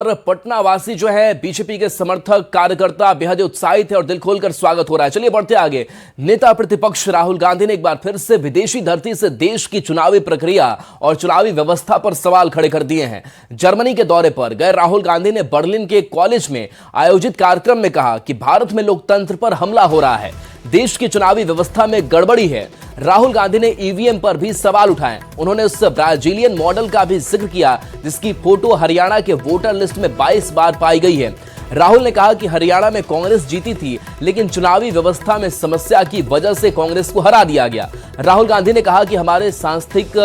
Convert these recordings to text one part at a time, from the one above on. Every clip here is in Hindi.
पटना वासी जो है बीजेपी के समर्थक कार्यकर्ता बेहद उत्साहित है और दिल खोलकर स्वागत हो रहा है। चलिए बढ़ते आगे। नेता प्रतिपक्ष राहुल गांधी ने एक बार फिर से विदेशी धरती से देश की चुनावी प्रक्रिया और चुनावी व्यवस्था पर सवाल खड़े कर दिए हैं। जर्मनी के दौरे पर गए राहुल गांधी ने बर्लिन के कॉलेज में आयोजित कार्यक्रम में कहा कि भारत में लोकतंत्र पर हमला हो रहा है, देश की चुनावी व्यवस्था में गड़बड़ी है। राहुल गांधी ने ईवीएम पर भी सवाल उठाए। उन्होंने उस ब्राजीलियन मॉडल का भी जिक्र किया जिसकी फोटो हरियाणा के वोटर लिस्ट में 22 बार पाई गई है। राहुल ने कहा कि हरियाणा में कांग्रेस जीती थी, लेकिन चुनावी व्यवस्था में समस्या की वजह से कांग्रेस को हरा दिया गया। राहुल गांधी ने कहा कि हमारे सांस्कृतिक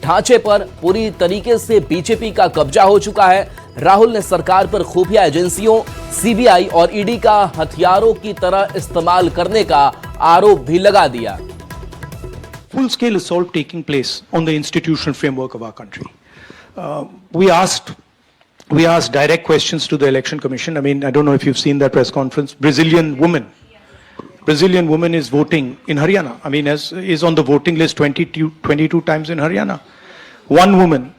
ढांचे पर पूरी तरीके से बीजेपी का कब्जा हो चुका है। राहुल ने सरकार पर खुफिया एजेंसियों, सीबीआई और ईडी का हथियारों की तरह इस्तेमाल करने का आरोप भी लगा दिया। Full-scale assault taking place on the institutional framework of our country. We asked direct questions to the Election Commission. I mean, I don't know if you've seen that press conference. Brazilian woman is voting in Haryana. I mean, is on the voting list 22 times in Haryana. One woman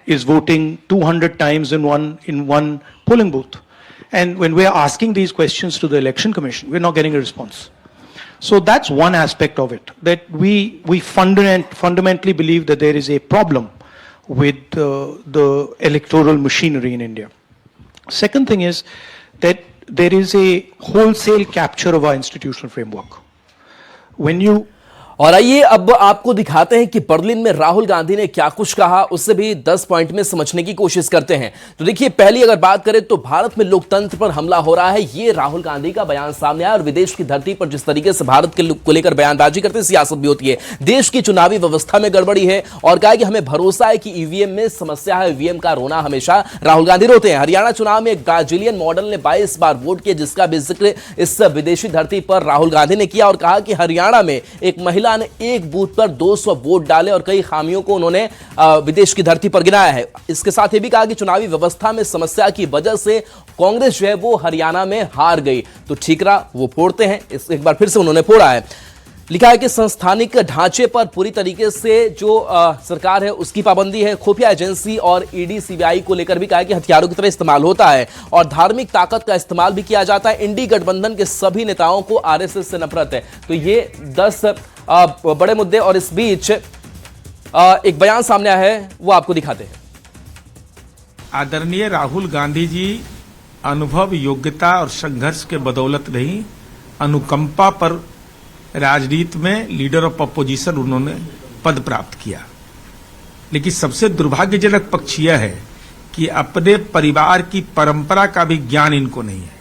is voting 200 times in one polling booth. And when we are asking these questions to the Election Commission, we're not getting a response. So that's one aspect of it, that we fundamentally believe that there is a problem with the electoral machinery in India. Second thing is that there is a wholesale capture of our institutional framework. When you और आइए अब आपको दिखाते हैं कि बर्लिन में राहुल गांधी ने क्या कुछ कहा, उससे भी 10 पॉइंट में समझने की कोशिश करते हैं। तो देखिए, पहली अगर बात करें तो भारत में लोकतंत्र पर हमला हो रहा है, ये राहुल गांधी का बयान सामने आया। और विदेश की धरती पर जिस तरीके से भारत को लेकर बयानबाजी करते हैं, सियासत भी होती है। देश की चुनावी व्यवस्था में गड़बड़ी है और कहा कि हमें भरोसा है कि ईवीएम में समस्या है, ईवीएम का रोना हमेशा राहुल गांधी रोते हैं। हरियाणा चुनाव में एक ब्राजीलियन मॉडल ने 22 बार वोट किया, जिसका भी जिक्र इस विदेशी धरती पर राहुल गांधी ने किया और कहा कि हरियाणा में एक महिला ने एक बूथ पर 200 वोट डाले और कई खामियों को उन्होंने विदेश की धरती पर गिनाया है। इसके साथ ये भी कहा कि चुनावी व्यवस्था में समस्या की वजह से कांग्रेस जो है वो हरियाणा में हार गई। तो ठीकरा वो फोड़ते हैं, एक बार फिर से उन्होंने फोड़ा है। लिखा है कि संस्थानिक ढांचे पर पूरी तरीके से जो सरकार है उसकी पाबंदी है। खुफिया एजेंसी और ईडी सीबीआई को लेकर भी कहा है कि हथियारों की तरह इस्तेमाल होता है और धार्मिक ताकत का इस्तेमाल भी किया जाता है। इंडी गठबंधन के सभी नेताओं को आरएसएस से नफरत है। तो ये 10 बड़े मुद्दे और इस बीच एक बयान सामने आया है, वो आपको दिखाते हैं। आदरणीय राहुल गांधी जी अनुभव, योग्यता और संघर्ष के बदौलत नहीं, अनुकंपा पर राजनीति में लीडर ऑफ अपोजिशन उन्होंने पद प्राप्त किया। लेकिन सबसे दुर्भाग्यजनक पक्ष यह है कि अपने परिवार की परंपरा का भी ज्ञान इनको नहीं है।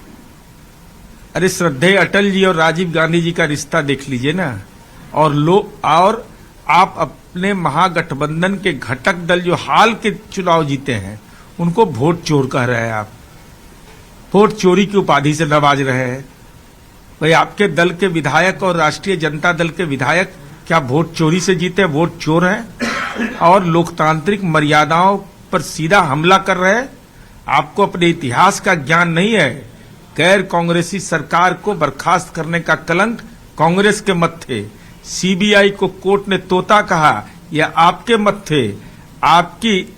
अरे श्रद्धेय अटल जी और राजीव गांधी जी का रिश्ता देख लीजिए ना, और आप अपने महागठबंधन के घटक दल जो हाल के चुनाव जीते हैं उनको वोट चोर कह रहे हैं। आप वोट चोरी की उपाधि से नवाज रहे हैं। भाई, आपके दल के विधायक और राष्ट्रीय जनता दल के विधायक क्या वोट चोरी से जीते? वोट चोर हैं और लोकतांत्रिक मर्यादाओं पर सीधा हमला कर रहे हैं। आपको अपने इतिहास का ज्ञान नहीं है। गैर कांग्रेसी सरकार को बर्खास्त करने का कलंक कांग्रेस के मत्थे, सीबीआई को कोर्ट ने तोता कहा, या आपके मत्थे। आपकी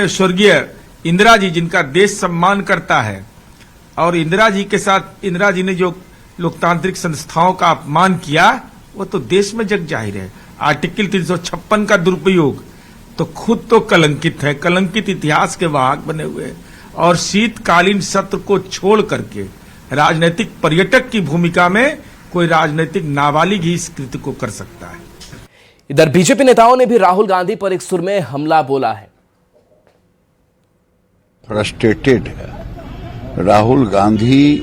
स्वर्गीय इंदिरा जी, जिनका देश सम्मान करता है, और इंदिरा जी के साथ इंदिरा जी ने जो लोकतांत्रिक संस्थाओं का अपमान किया वो तो देश में जग जाहिर है। आर्टिकल 356 का दुरुपयोग तो खुद तो कलंकित है, कलंकित इतिहास के वाहक बने हुए, और शीतकालीन सत्र को छोड़ करके राजनीतिक पर्यटक की भूमिका में कोई राजनीतिक नाबालिग ही इस कृत्य को कर सकता है। इधर बीजेपी नेताओं ने भी राहुल गांधी पर एक सुर में हमला बोला है। फ्रस्ट्रेटेड है। राहुल गांधी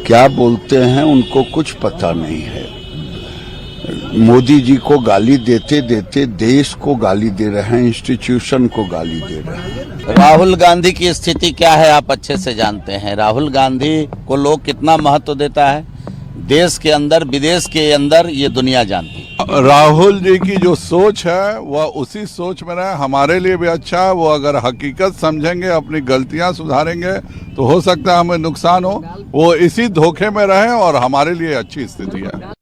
क्या बोलते हैं उनको कुछ पता नहीं है। मोदी जी को गाली देते देते देश को गाली दे रहे हैं, इंस्टीट्यूशन को गाली दे रहे हैं। राहुल गांधी की स्थिति क्या है आप अच्छे से जानते हैं। राहुल गांधी को लोग कितना महत्व देता है, देश के अंदर विदेश के अंदर, ये दुनिया जानती है। राहुल जी की जो सोच है वह उसी सोच में रहे, हमारे लिए भी अच्छा है। वो अगर हकीकत समझेंगे, अपनी गलतियां सुधारेंगे तो हो सकता है हमें नुकसान हो। वो इसी धोखे में रहें और हमारे लिए अच्छी स्थिति है।